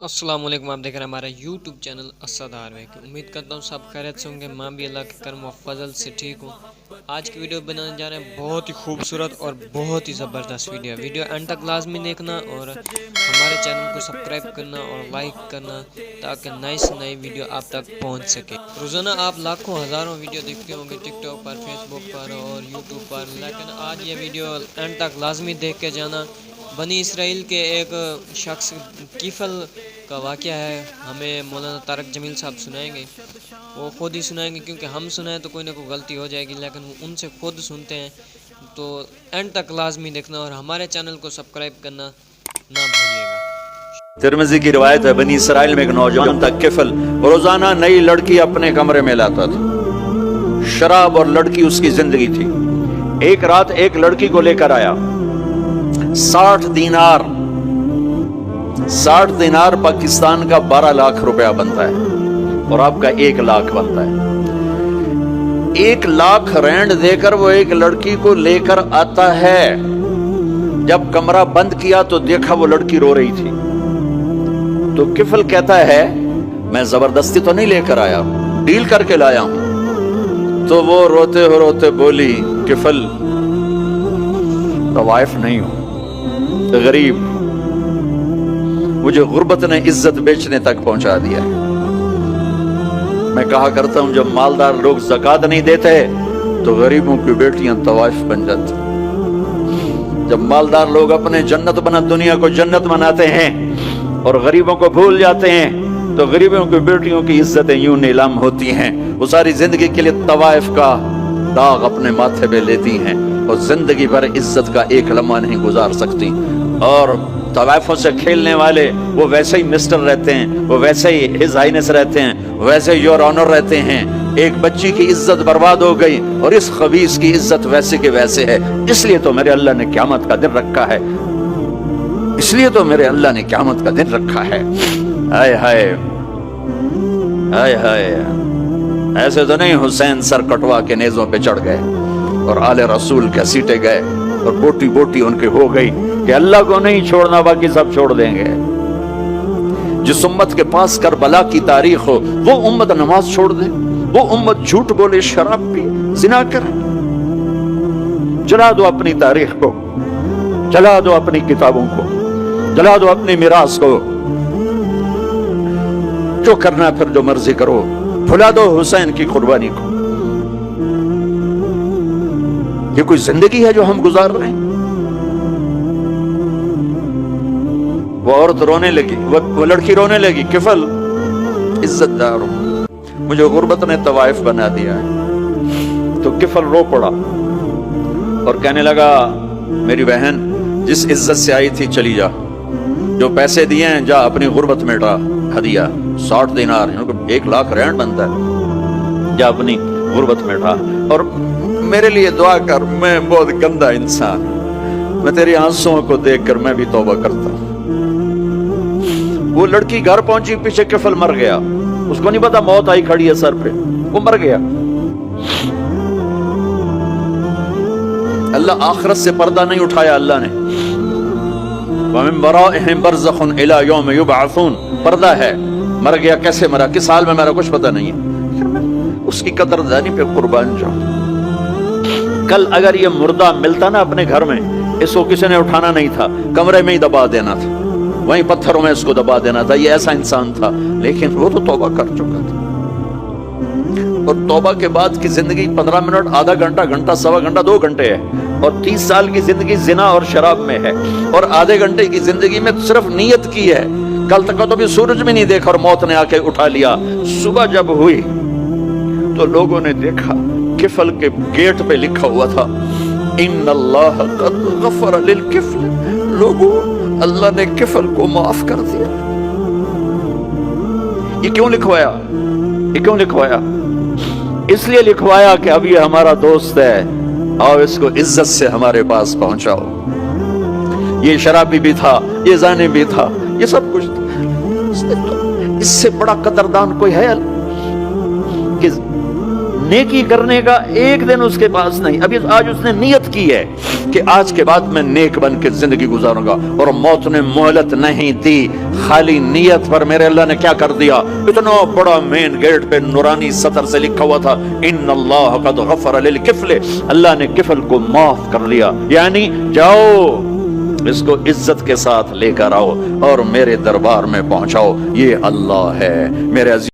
अस्सलाम वालेकुम। आप देख रहे हैं हमारा यूट्यूब चैनल असदार में। उम्मीद करता हूँ सब खैरियत से होंगे। मैं भी अल्लाह के करम व फजल से ठीक हूँ। आज की वीडियो बनाने जा रहे हैं बहुत ही खूबसूरत और बहुत ही ज़बरदस्त वीडियो एंड तक लाजमी देखना और हमारे चैनल को सब्सक्राइब करना और लाइक करना ताकि नई से नई वीडियो आप तक पहुँच सके। रोज़ाना आप लाखों हज़ारों वीडियो देखते होंगे टिकटॉक पर, फेसबुक पर और यूट्यूब पर, लेकिन आज ये वीडियो एंड तक लाजमी देख के जाना। बनी इसराइल के एक शख्स कीफल का वाक़या है, हमें मौलाना तारक जमील साहब सुनाएंगे। वो ख़ुद ही सुनाएंगे क्योंकि हम सुनाएं तो कोई ना कोई गलती हो जाएगी, लेकिन वो उनसे खुद सुनते हैं। तो एंड तक लाजमी देखना और हमारे चैनल को सब्सक्राइब करना ना भूलिएगा। तिरमिज़ी की रिवायत है, बनी इसराइल में एक नौजवान था किफल, रोजाना नई लड़की अपने कमरे में लाता था। शराब और लड़की उसकी जिंदगी थी। एक रात एक लड़की को लेकर आया। 60 दिनार पाकिस्तान का 12 लाख रुपया बनता है और आपका 1 लाख बनता है। 1 लाख रैंड देकर वो एक लड़की को लेकर आता है। जब कमरा बंद किया तो देखा वो लड़की रो रही थी। तो किफल कहता है, मैं जबरदस्ती तो नहीं लेकर आया, डील करके लाया हूं। तो वो रोते बोली, किफल तवाइफ नहीं हूं, गरीब, मुझे गुर्बत ने इज्जत बेचने तक पहुंचा दिया है। मैं कहा करता हूं, जब मालदार लोग ज़कात नहीं देते तो गरीबों की बेटियां तवाइफ बन जाती। जब मालदार लोग अपने जन्नत बना दुनिया को जन्नत बनाते हैं और गरीबों को भूल जाते हैं तो गरीबों की बेटियों की इज्जतें यूं नीलाम होती हैं। वो सारी जिंदगी के लिए तवाइफ का दाग अपने माथे पे लेती हैं और जिंदगी भर इज्जत का एक लम्हा नहीं गुजार सकती। और तवाइफों से खेलने वाले वो वैसे ही मिस्टर रहते हैं, वो वैसे ही हिज हाइनेस रहते हैं, वैसे ही योर ऑनर रहते हैं। एक बच्ची की इज्जत बर्बाद हो गई और इस खबीस की इज्जत वैसे के वैसे है। इसलिए तो मेरे अल्लाह ने क़यामत का दिन रखा है, इसलिए तो मेरे अल्लाह ने क़यामत का दिन रखा है। हाय हाय हाय हाय, ऐसे तो नहीं हुसैन सर कटवा के नेज़ों पे चढ़ गए और आले रसूल घसीटे गए और बोटी बोटी उनकी हो गई कि अल्लाह को नहीं छोड़ना, बाकी सब छोड़ देंगे। जिस उम्मत के पास करबला की तारीख हो वो उम्मत नमाज छोड़ दे, वो उम्मत झूठ बोले, शराब पी, जिना करे। जला दो अपनी तारीख को, जला दो अपनी किताबों को, जला दो अपनी मिरास को। जो करना फिर जो मर्जी करो, भुला दो हुसैन की कुर्बानी को। ये कोई जिंदगी है जो हम गुजार रहे हैं? वो औरत रोने लगी, वो लड़की रोने लगी, किफल इज्जतदार हूं, मुझे गुर्बत ने तवाइफ बना दिया है। तो किफल रो पड़ा और कहने लगा, मेरी बहन जिस इज्जत से आई थी चली जा, जो पैसे दिए हैं जा अपनी गुर्बत मिटा, हदिया 60 दिनार 1 लाख रैंड बनता है, जा अपनी गुर्बत मिटा और मेरे लिए दुआ कर। मैं बहुत गंदा इंसान, मैं तेरी आंसुओं को देखकर मैं भी तौबा करता हूं। वो लड़की घर पहुंची, पीछे किफल मर गया। उसको नहीं पता मौत आई खड़ी है सर पे, वो मर गया। अल्लाह आखिरत से पर्दा नहीं उठाया। अल्लाह ने वमिन वराइहिम बरज़खुन इला यौम युबअसून, पर्दा है। मर गया, कैसे मरा, किस हाल में मरा, कुछ पता नहीं है। उसकी कदरदानी पे कुर्बान जाओ। कल अगर ये मुर्दा मिलता ना अपने घर में, इसको किसी ने उठाना नहीं था, कमरे में ही दबा देना था, वहीं पत्थरों में इसको दबा देना था। ये ऐसा इंसान था, लेकिन वो तो तौबा कर चुका था। और तौबा के बाद की जिंदगी 15 मिनट, आधा घंटा, घंटा, सवा घंटा, 2 घंटे है। और 30 साल की जिंदगी जिना और शराब में है। और आधे घंटे की जिंदगी में सिर्फ नियत की है। कल तक तो भी सूरज भी नहीं देखा और मौत ने आके उठा लिया। सुबह जब हुई तो लोगों ने देखा किफल के गेट पे लिखा हुआ था, इन्नल्लाह क़द गफ़र लिल किफ़ल। लोगों, अल्लाह ने किफल को माफ कर दिया। ये क्यों लिखवाया? ये क्यों लिखवाया? इसलिए लिखवाया कि अब ये हमारा दोस्त है, आओ इसको इज्जत से हमारे पास पहुंचाओ। ये शराबी भी था, ये जाने भी था, ये सब कुछ था। इससे बड़ा कदरदान कोई है कि نیکی کرنے کا ایک دن اس کے پاس نہیں. ابھی آج اس نے نیت کی ہے کہ آج کے بعد میں نیک بن کے زندگی گزاروں گا, اور موت نے مہلت نہیں دی. خالی نیت پر میرے اللہ نے کیا کر دیا, اتنا بڑا مین گیٹ پہ نورانی سطر سے لکھا ہوا تھا ان اللہ قد غفر للکفل, اللہ نے کفل کو معاف کر لیا. یعنی جاؤ اس کو عزت کے ساتھ لے کر آؤ اور میرے دربار میں پہنچاؤ, یہ اللہ ہے. میرے عزیز